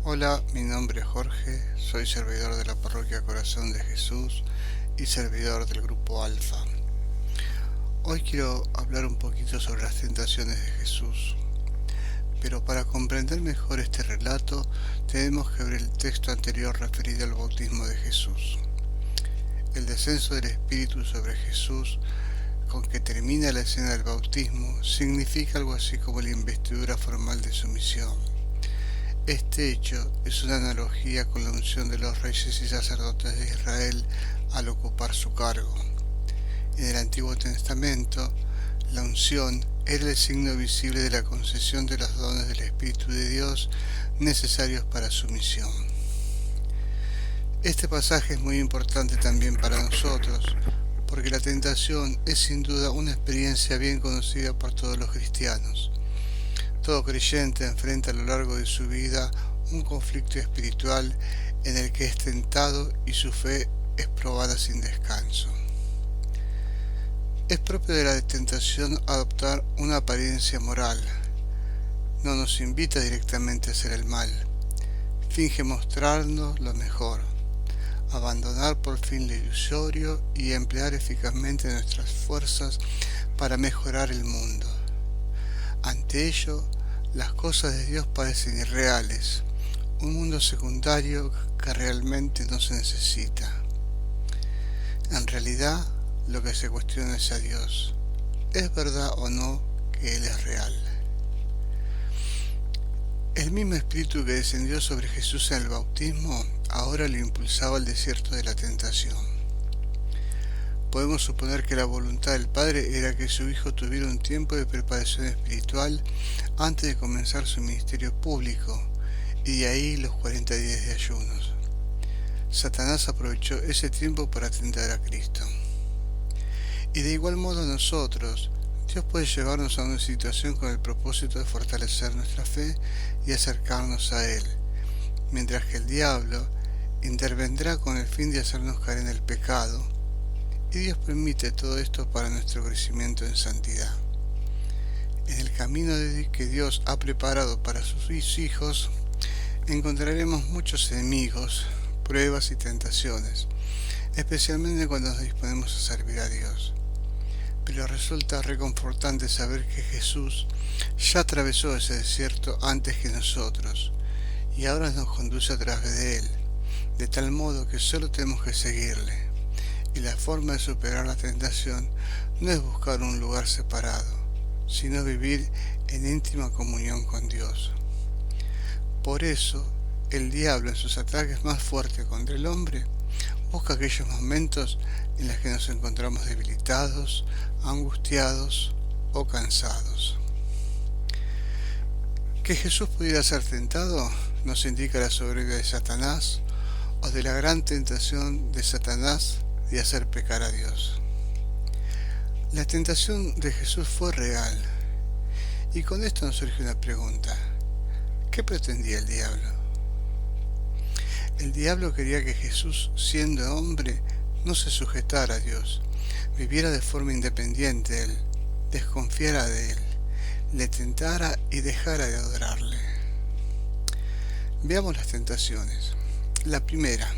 Hola, mi nombre es Jorge, soy servidor de la Parroquia Corazón de Jesús y servidor del Grupo Alfa. Hoy quiero hablar un poquito sobre las tentaciones de Jesús, pero para comprender mejor este relato tenemos que ver el texto anterior referido al bautismo de Jesús. El descenso del Espíritu sobre Jesús, con que termina la escena del bautismo, significa algo así como la investidura formal de su misión. Este hecho es una analogía con la unción de los reyes y sacerdotes de Israel al ocupar su cargo. En el Antiguo Testamento, la unción era el signo visible de la concesión de los dones del Espíritu de Dios necesarios para su misión. Este pasaje es muy importante también para nosotros, porque la tentación es sin duda una experiencia bien conocida por todos los cristianos. Todo creyente enfrenta a lo largo de su vida un conflicto espiritual en el que es tentado y su fe es probada sin descanso. Es propio de la tentación adoptar una apariencia moral. No nos invita directamente a hacer el mal. Finge mostrarnos lo mejor, abandonar por fin lo ilusorio y emplear eficazmente nuestras fuerzas para mejorar el mundo. Ante ello, las cosas de Dios parecen irreales, un mundo secundario que realmente no se necesita. En realidad, lo que se cuestiona es a Dios. ¿Es verdad o no que Él es real? El mismo espíritu que descendió sobre Jesús en el bautismo ahora lo impulsaba al desierto de la tentación. Podemos suponer que la voluntad del Padre era que su Hijo tuviera un tiempo de preparación espiritual antes de comenzar su ministerio público, y de ahí los 40 días de ayunos. Satanás aprovechó ese tiempo para tentar a Cristo. Y de igual modo nosotros, Dios puede llevarnos a una situación con el propósito de fortalecer nuestra fe y acercarnos a Él, mientras que el diablo intervendrá con el fin de hacernos caer en el pecado, y Dios permite todo esto para nuestro crecimiento en santidad. En el camino que Dios ha preparado para sus hijos, encontraremos muchos enemigos, pruebas y tentaciones, especialmente cuando nos disponemos a servir a Dios. Pero resulta reconfortante saber que Jesús ya atravesó ese desierto antes que nosotros, y ahora nos conduce a través de Él, de tal modo que solo tenemos que seguirle. Y la forma de superar la tentación no es buscar un lugar separado, sino vivir en íntima comunión con Dios. Por eso, el diablo en sus ataques más fuertes contra el hombre busca aquellos momentos en los que nos encontramos debilitados, angustiados o cansados. Que Jesús pudiera ser tentado nos indica la soberbia de Satanás o de la gran tentación de Satanás de hacer pecar a Dios. La tentación de Jesús fue real, y con esto nos surge una pregunta: ¿qué pretendía el diablo? El diablo quería que Jesús, siendo hombre, no se sujetara a Dios, viviera de forma independiente de Él, desconfiara de Él, le tentara y dejara de adorarle. Veamos las tentaciones. La primera: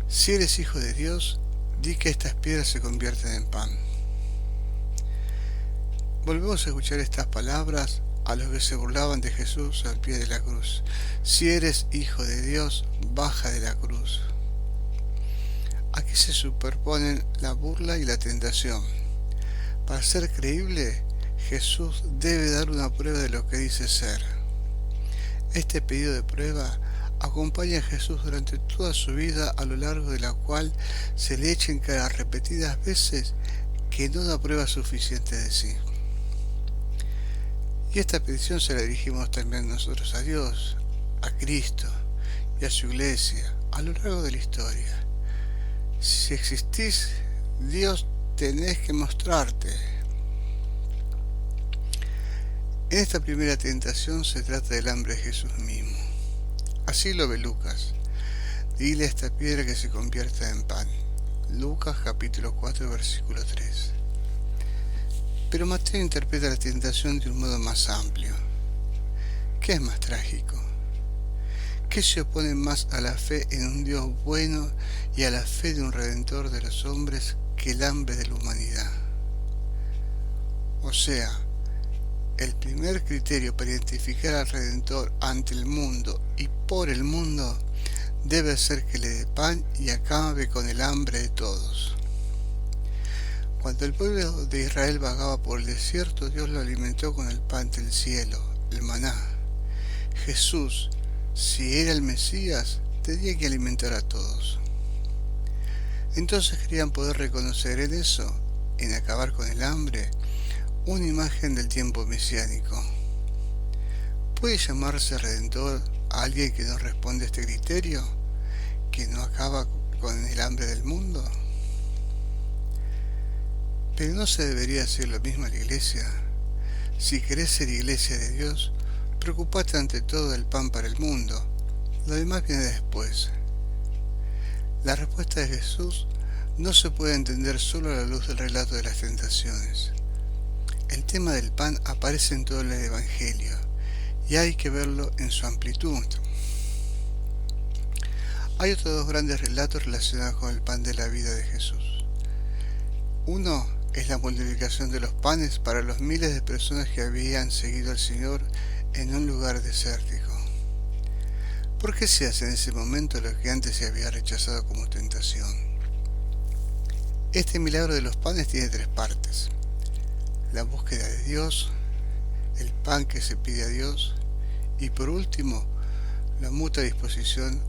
si eres hijo de Dios, di que estas piedras se convierten en pan. Volvemos a escuchar estas palabras a los que se burlaban de Jesús al pie de la cruz. Si eres hijo de Dios, baja de la cruz. Aquí se superponen la burla y la tentación. Para ser creíble, Jesús debe dar una prueba de lo que dice ser. Este pedido de prueba acompaña a Jesús durante toda su vida, a lo largo de la cual se le echa en cara repetidas veces que no da prueba suficiente de sí. Y esta petición se la dirigimos también nosotros a Dios, a Cristo y a su iglesia a lo largo de la historia. Si existís, Dios, tenés que mostrarte. En esta primera tentación se trata del hambre de Jesús mismo. Así lo ve Lucas. Dile a esta piedra que se convierta en pan. Lucas capítulo 4 versículo 3. Pero Mateo interpreta la tentación de un modo más amplio. ¿Qué es más trágico? ¿Qué se opone más a la fe en un Dios bueno y a la fe de un Redentor de los hombres que el hambre de la humanidad? O sea, el primer criterio para identificar al Redentor ante el mundo y por el mundo debe ser que le dé pan y acabe con el hambre de todos. Cuando el pueblo de Israel vagaba por el desierto, Dios lo alimentó con el pan del cielo, el maná. Jesús, si era el Mesías, tenía que alimentar a todos. Entonces querían poder reconocer en eso, en acabar con el hambre, una imagen del tiempo mesiánico. ¿Puede llamarse Redentor a alguien que no responde a este criterio? ¿Que no acaba con el hambre del mundo? Pero no se debería hacer lo mismo a la iglesia. Si querés ser iglesia de Dios, preocupate ante todo del pan para el mundo. Lo demás viene después. La respuesta de Jesús no se puede entender solo a la luz del relato de las tentaciones. El tema del pan aparece en todo el Evangelio y hay que verlo en su amplitud. Hay otros dos grandes relatos relacionados con el pan de la vida de Jesús. Uno es la multiplicación de los panes para los miles de personas que habían seguido al Señor en un lugar desértico. ¿Por qué se hace en ese momento lo que antes se había rechazado como tentación? Este milagro de los panes tiene tres partes: la búsqueda de Dios, el pan que se pide a Dios y por último, la mutua disposición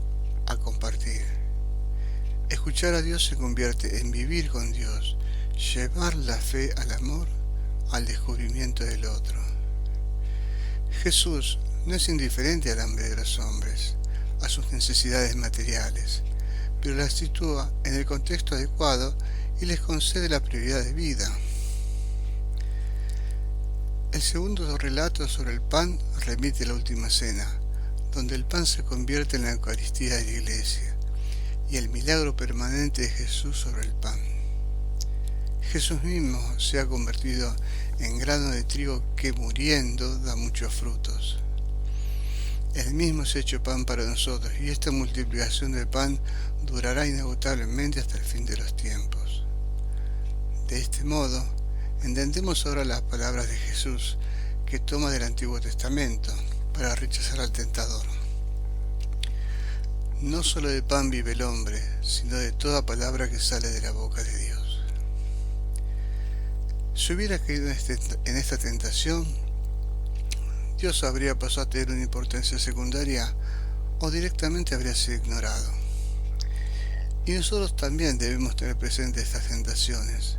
a compartir. Escuchar a Dios se convierte en vivir con Dios, llevar la fe al amor, al descubrimiento del otro. Jesús no es indiferente al hambre de los hombres, a sus necesidades materiales, pero las sitúa en el contexto adecuado y les concede la prioridad de vida. El segundo relato sobre el pan remite a la última cena, donde el pan se convierte en la Eucaristía de la Iglesia, y el milagro permanente de Jesús sobre el pan. Jesús mismo se ha convertido en grano de trigo que muriendo da muchos frutos. Él mismo se ha hecho pan para nosotros y esta multiplicación del pan durará inagotablemente hasta el fin de los tiempos. De este modo, entendemos ahora las palabras de Jesús que toma del Antiguo Testamento para rechazar al tentador. No solo de pan vive el hombre, sino de toda palabra que sale de la boca de Dios. Si hubiera caído en esta tentación, Dios habría pasado a tener una importancia secundaria o directamente habría sido ignorado. Y nosotros también debemos tener presentes estas tentaciones,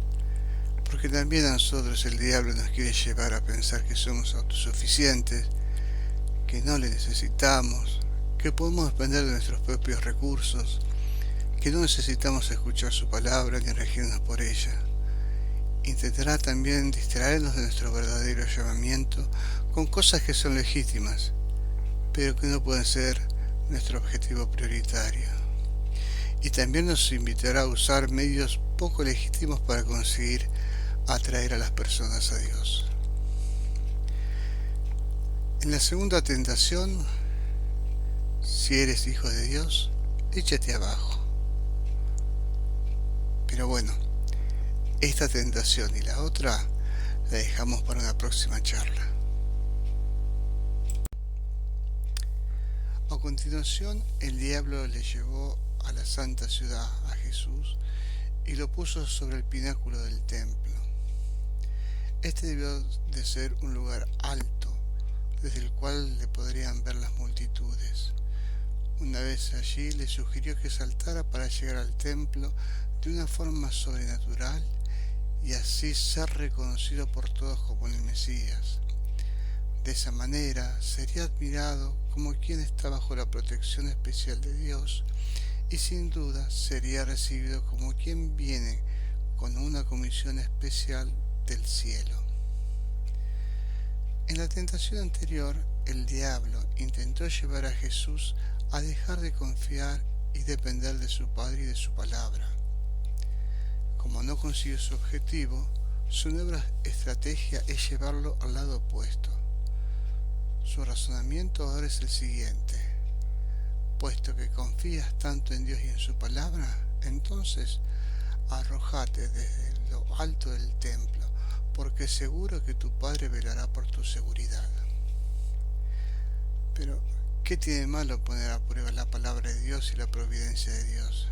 porque también a nosotros el diablo nos quiere llevar a pensar que somos autosuficientes, que no le necesitamos, que podemos depender de nuestros propios recursos, que no necesitamos escuchar su palabra ni regirnos por ella. Intentará también distraernos de nuestro verdadero llamamiento con cosas que son legítimas, pero que no pueden ser nuestro objetivo prioritario. Y también nos invitará a usar medios poco legítimos para conseguir atraer a las personas a Dios. En la segunda tentación, si eres hijo de Dios, échate abajo. Pero bueno, esta tentación y la otra la dejamos para una próxima charla. A continuación, el diablo le llevó a la santa ciudad, a Jesús, y lo puso sobre el pináculo del templo. Este debió de ser un lugar alto, desde el cual le podrían ver las multitudes. Una vez allí le sugirió que saltara para llegar al templo de una forma sobrenatural y así ser reconocido por todos como el Mesías. De esa manera sería admirado como quien está bajo la protección especial de Dios y sin duda sería recibido como quien viene con una comisión especial del cielo. En la tentación anterior, el diablo intentó llevar a Jesús a dejar de confiar y depender de su Padre y de su palabra. Como no consiguió su objetivo, su nueva estrategia es llevarlo al lado opuesto. Su razonamiento ahora es el siguiente: Puesto que confías tanto en Dios y en su palabra, entonces arrójate desde lo alto del templo, porque seguro que tu Padre velará por tu seguridad. Pero, ¿qué tiene de malo poner a prueba la palabra de Dios y la providencia de Dios?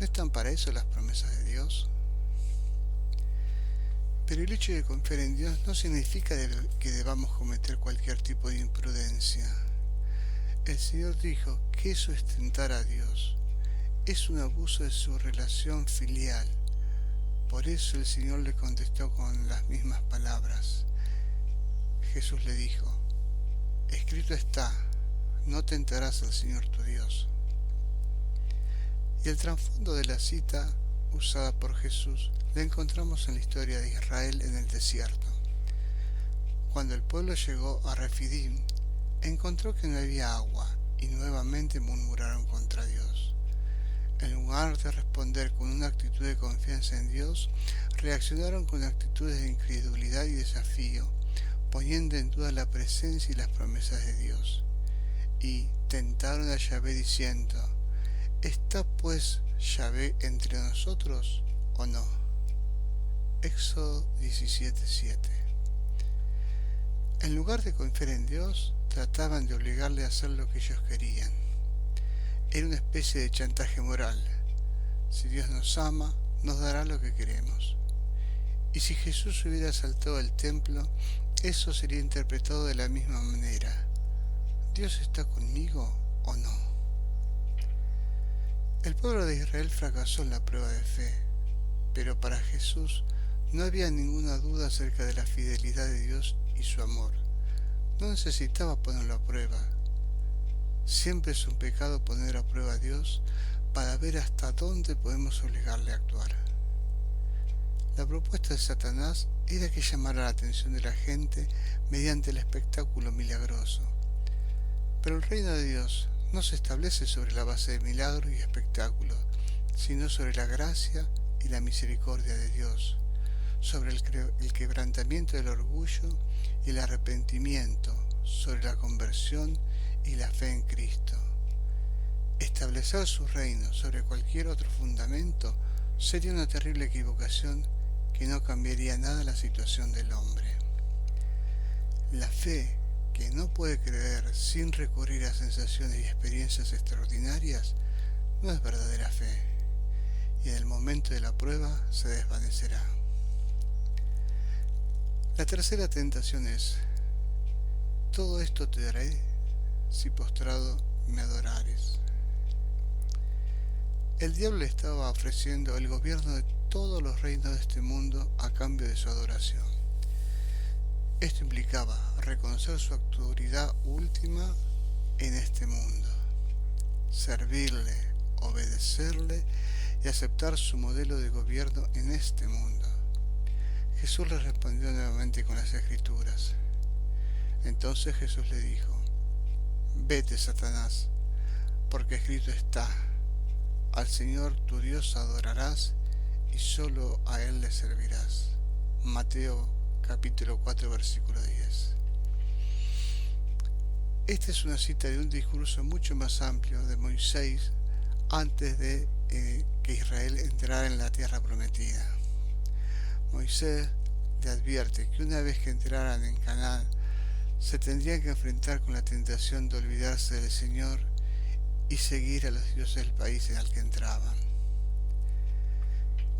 ¿No están para eso las promesas de Dios? Pero el hecho de confiar en Dios no significa que debamos cometer cualquier tipo de imprudencia. El Señor dijo que eso es tentar a Dios. Es un abuso de su relación filial. Por eso el Señor le contestó con las mismas palabras. Jesús le dijo: escrito está, no tentarás al Señor tu Dios. Y el trasfondo de la cita usada por Jesús la encontramos en la historia de Israel en el desierto. Cuando el pueblo llegó a Refidim, encontró que no había agua y nuevamente murmuraron contra Dios. En lugar de responder con una actitud de confianza en Dios, reaccionaron con actitudes de incredulidad y desafío, poniendo en duda la presencia y las promesas de Dios. Y tentaron a Yahvé diciendo: ¿está pues Yahvé entre nosotros o no? Éxodo 17:7. En lugar de confiar en Dios, trataban de obligarle a hacer lo que ellos querían. Era una especie de chantaje moral. Si Dios nos ama, nos dará lo que queremos. Y si Jesús hubiera asaltado el templo, eso sería interpretado de la misma manera. ¿Dios está conmigo o no? El pueblo de Israel fracasó en la prueba de fe, pero para Jesús no había ninguna duda acerca de la fidelidad de Dios y su amor. No necesitaba ponerlo a prueba. Siempre es un pecado poner a prueba a Dios para ver hasta dónde podemos obligarle a actuar. La propuesta de Satanás era que llamara la atención de la gente mediante el espectáculo milagroso. Pero el reino de Dios no se establece sobre la base de milagros y espectáculos, sino sobre la gracia y la misericordia de Dios, sobre el quebrantamiento del orgullo y el arrepentimiento, sobre la conversión y la fe en Cristo. Establecer su reino sobre cualquier otro fundamento sería una terrible equivocación que no cambiaría nada la situación del hombre. La fe, que no puede creer sin recurrir a sensaciones y experiencias extraordinarias, no es verdadera fe, y en el momento de la prueba se desvanecerá. La tercera tentación es: todo esto te daré si postrado me adorares. El diablo le estaba ofreciendo el gobierno de todos los reinos de este mundo a cambio de su adoración. Esto implicaba reconocer su autoridad última en este mundo, servirle, obedecerle y aceptar su modelo de gobierno en este mundo. Jesús le respondió nuevamente con las Escrituras. Entonces Jesús le dijo: vete, Satanás, porque escrito está: al Señor tu Dios adorarás y solo a Él le servirás. Mateo capítulo 4 versículo 10. Esta es una cita de un discurso mucho más amplio de Moisés antes de que Israel entrara en la tierra prometida. Moisés le advierte que una vez que entraran en Canaán, se tendrían que enfrentar con la tentación de olvidarse del Señor y seguir a los dioses del país en el que entraban.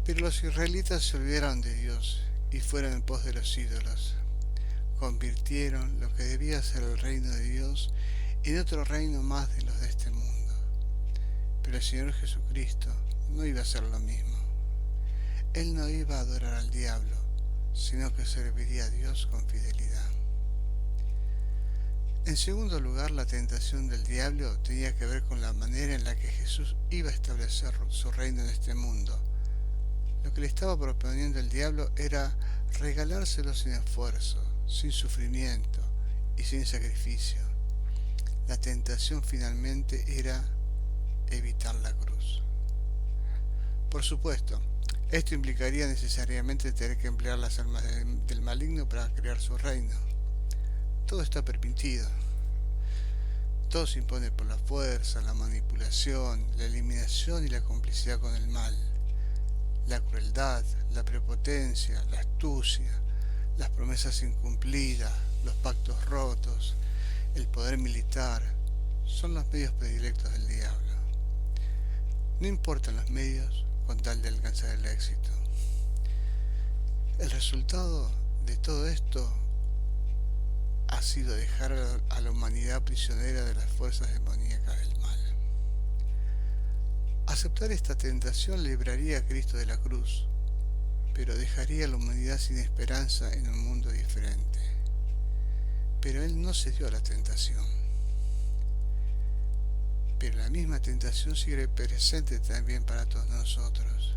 Pero los israelitas se olvidaron de Dios y fueron en pos de los ídolos. Convirtieron lo que debía ser el reino de Dios en otro reino más de los de este mundo. Pero el Señor Jesucristo no iba a hacer lo mismo. Él no iba a adorar al diablo, sino que serviría a Dios con fidelidad. En segundo lugar, la tentación del diablo tenía que ver con la manera en la que Jesús iba a establecer su reino en este mundo. Lo que le estaba proponiendo el diablo era regalárselo sin esfuerzo, sin sufrimiento y sin sacrificio. La tentación finalmente era evitar la cruz. Por supuesto, esto implicaría necesariamente tener que emplear las armas del maligno para crear su reino. Todo está permitido. Todo se impone por la fuerza, la manipulación, la eliminación y la complicidad con el mal. La crueldad, la prepotencia, la astucia, las promesas incumplidas, los pactos rotos, el poder militar, son los medios predilectos del diablo. No importan los medios con tal de alcanzar el éxito. El resultado de todo esto ha sido dejar a la humanidad prisionera de las fuerzas demoníacas del mal. Aceptar esta tentación libraría a Cristo de la cruz, pero dejaría a la humanidad sin esperanza en un mundo diferente. Pero Él no cedió a la tentación. Pero la misma tentación sigue presente también para todos nosotros.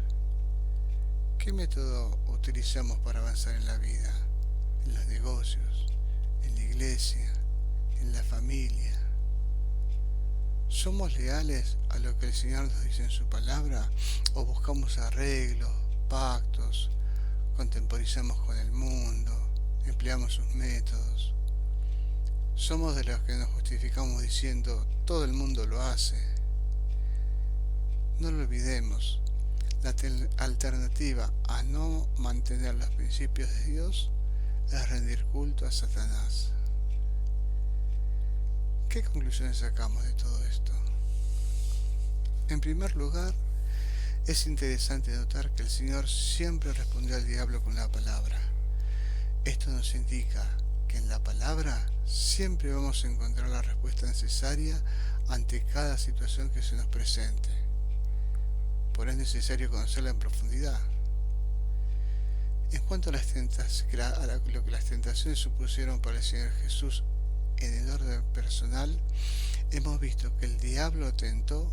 ¿Qué método utilizamos para avanzar en la vida, en los negocios, en la iglesia, en la familia? ¿Somos leales a lo que el Señor nos dice en su palabra o buscamos arreglos, pactos, contemporizamos con el mundo, empleamos sus métodos? Somos de los que nos justificamos diciendo todo el mundo lo hace. No lo olvidemos, la alternativa a no mantener los principios de Dios es rendir culto a Satanás. ¿Qué conclusiones sacamos de todo esto? En primer lugar, es interesante notar que el Señor siempre respondió al diablo con la palabra. Esto nos indica que en la palabra siempre vamos a encontrar la respuesta necesaria ante cada situación que se nos presente. Por eso es necesario conocerla en profundidad. En cuanto a lo que las tentaciones supusieron para el Señor Jesús en el orden personal, hemos visto que el diablo tentó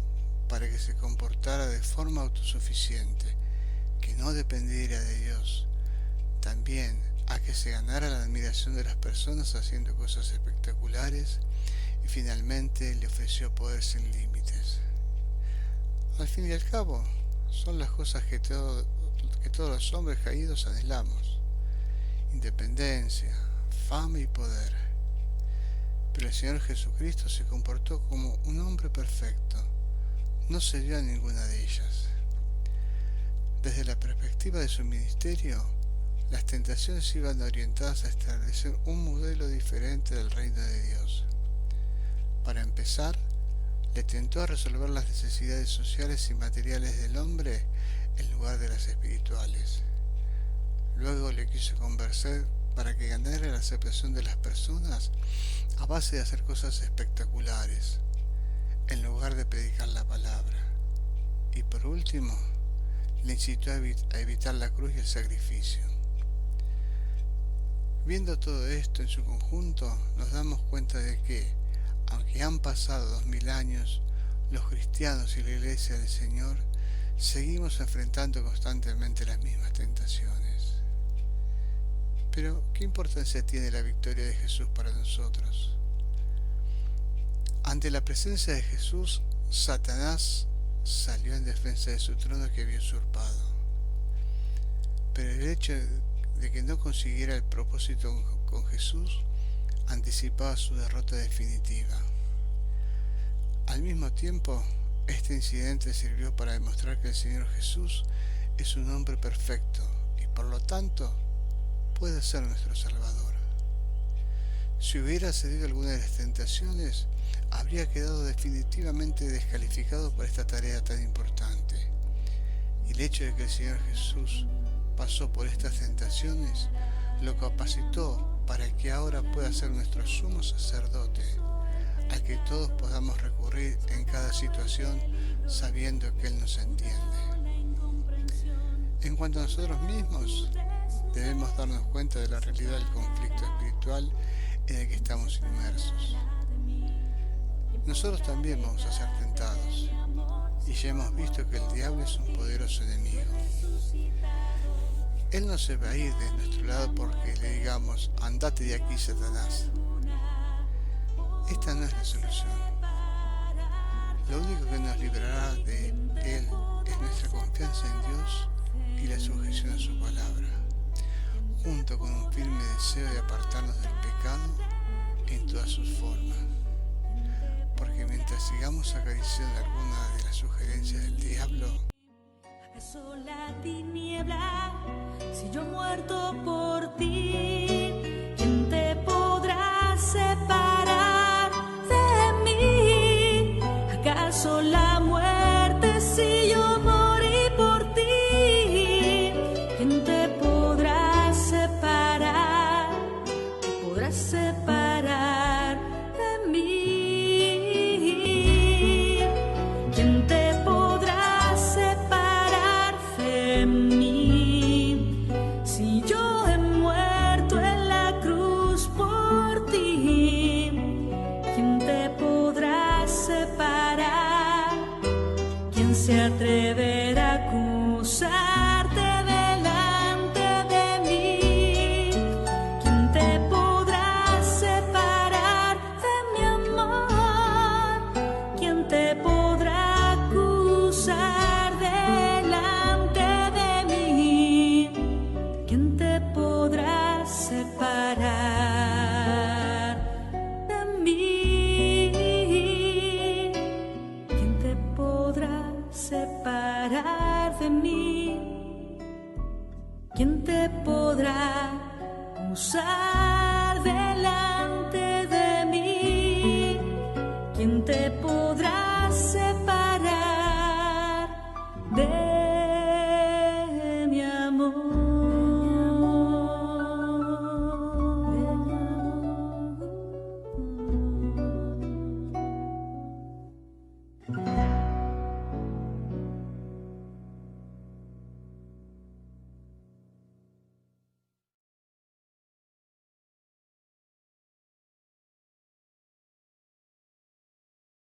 para que se comportara de forma autosuficiente, que no dependiera de Dios. También a que se ganara la admiración de las personas haciendo cosas espectaculares, y finalmente le ofreció poder sin límites. Al fin y al cabo, son las cosas que todos los hombres caídos anhelamos: independencia, fama y poder. Pero el Señor Jesucristo se comportó como un hombre perfecto, no cedió a ninguna de ellas. Desde la perspectiva de su ministerio, las tentaciones iban orientadas a establecer un modelo diferente del reino de Dios. Para empezar, le tentó a resolver las necesidades sociales y materiales del hombre en lugar de las espirituales. Luego le quiso convencer para que ganara la aceptación de las personas a base de hacer cosas espectaculares, en lugar de predicar la palabra. Y por último, le incitó a evitar la cruz y el sacrificio. Viendo todo esto en su conjunto, nos damos cuenta de que, aunque han pasado 2000 años, los cristianos y la Iglesia del Señor seguimos enfrentando constantemente las mismas tentaciones. Pero, ¿qué importancia tiene la victoria de Jesús para nosotros? Ante la presencia de Jesús, Satanás salió en defensa de su trono que había usurpado. Pero el hecho de que no consiguiera el propósito con Jesús anticipaba su derrota definitiva. Al mismo tiempo, este incidente sirvió para demostrar que el Señor Jesús es un hombre perfecto y por lo tanto puede ser nuestro Salvador. Si hubiera cedido alguna de las tentaciones, habría quedado definitivamente descalificado por esta tarea tan importante. Y el hecho de que el Señor Jesús pasó por estas tentaciones lo capacitó para que ahora pueda ser nuestro sumo sacerdote, al que todos podamos recurrir en cada situación sabiendo que Él nos entiende. En cuanto a nosotros mismos, debemos darnos cuenta de la realidad del conflicto espiritual en el que estamos inmersos. Nosotros también vamos a ser tentados, y ya hemos visto que el diablo es un poderoso enemigo. Él no se va a ir de nuestro lado porque le digamos: andate de aquí, Satanás. Esta no es la solución. Lo único que nos librará de Él es nuestra confianza en Dios y la sujeción a su palabra, junto con un firme deseo de apartarnos del pecado en todas sus formas. porque mientras sigamos acariciando alguna de las sugerencias del diablo, ¿acaso la tiniebla? Si yo muerto por ti, ¿quién te podrá separar de mí? ¿Acaso la muerte si yo morí por ti? ¿Quién te podrá separar? ¿Te podrá separar de mí? ¿Quién te podrá separar de mí? Si yo he muerto en la cruz por ti, ¿quién te podrá separar? ¿Quién se atreverá a acusarte delante de mí? ¿Quién te podrá separar de mi amor? ¿Quién te podrá acusar delante de mí? ¿Quién te podrá separar de mí? ¿Quién te podrá separar de mí? ¿Quién te podrá acusar delante de mí? ¿Quién te podrá